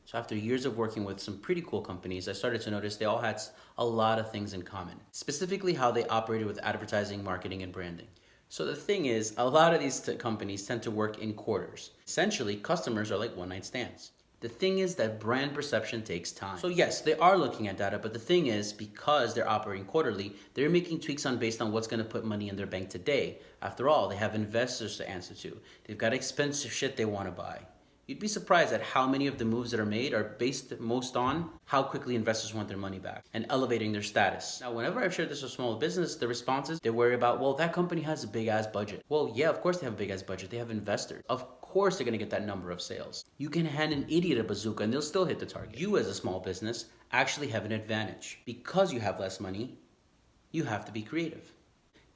So after years of working with some pretty cool companies, I started to notice they all had a lot of things in common, specifically how they operated with advertising, marketing, and branding. So the thing is, a lot of these companies tend to work in quarters. Essentially, customers are like one-night stands. The thing is that brand perception takes time. So yes, they are looking at data, but the thing is, because they're operating quarterly, they're making tweaks based on what's going to put money in their bank today. After all, they have investors to answer to. They've got expensive shit they want to buy. You'd be surprised at how many of the moves that are made are based most on how quickly investors want their money back and elevating their status. Now, whenever I've shared this with small business, the responses, they worry about, well, that company has a big ass budget. Well, yeah, of course they have a big ass budget. They have investors. Of course they're gonna get that number of sales. You can hand an idiot a bazooka and they'll still hit the target. You as a small business actually have an advantage. Because you have less money, you have to be creative.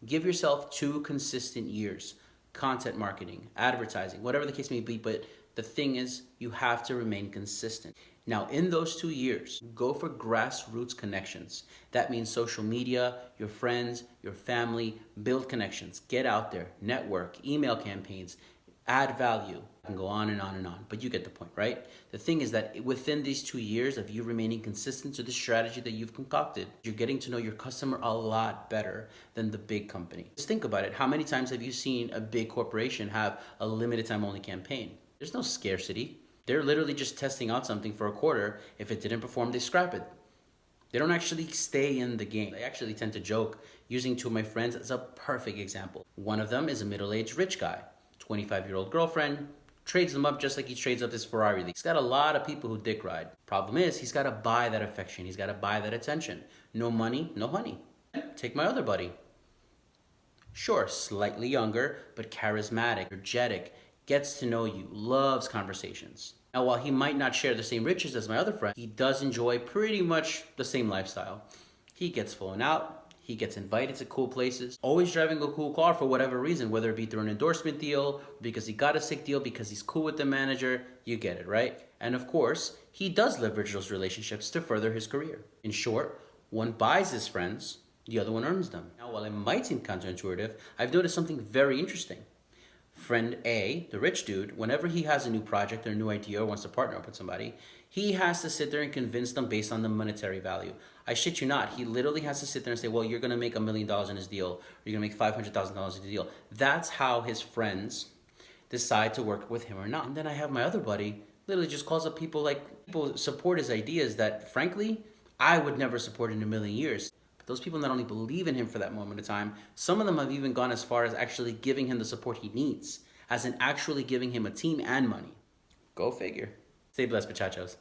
Give yourself 2 consistent years. Content marketing, advertising, whatever the case may be, but the thing is, you have to remain consistent. Now, in those 2 years, go for grassroots connections. That means social media, your friends, your family, build connections, get out there, network, email campaigns, add value. I can go on and on and on, but you get the point, right? The thing is that within these 2 years of you remaining consistent to the strategy that you've concocted, you're getting to know your customer a lot better than the big company. Just think about it. How many times have you seen a big corporation have a limited time only campaign? There's no scarcity. They're literally just testing out something for a quarter. If it didn't perform, they scrap it. They don't actually stay in the game. I actually tend to joke using 2 of my friends as a perfect example. One of them is a middle-aged rich guy, 25-year-old girlfriend, trades them up just like he trades up his Ferrari. He's got a lot of people who dick ride. Problem is, he's got to buy that affection. He's got to buy that attention. No money, no honey. Take my other buddy. Sure, slightly younger, but charismatic, energetic, gets to know you, loves conversations. Now, while he might not share the same riches as my other friend, he does enjoy pretty much the same lifestyle. He gets flown out, he gets invited to cool places, always driving a cool car for whatever reason, whether it be through an endorsement deal, because he got a sick deal, because he's cool with the manager, you get it, right? And of course, he does leverage those relationships to further his career. In short, one buys his friends, the other one earns them. Now, while it might seem counterintuitive, I've noticed something very interesting. Friend A, the rich dude, whenever he has a new project or a new idea or wants to partner up with somebody, he has to sit there and convince them based on the monetary value. I shit you not. He literally has to sit there and say, well, you're going to make $1 million in this deal, or you're going to make $500,000 in the deal. That's how his friends decide to work with him or not. And then I have my other buddy, literally just calls up people support his ideas that, frankly, I would never support in a million years. Those people not only believe in him for that moment of time, some of them have even gone as far as actually giving him the support he needs, as in actually giving him a team and money. Go figure. Stay blessed, muchachos.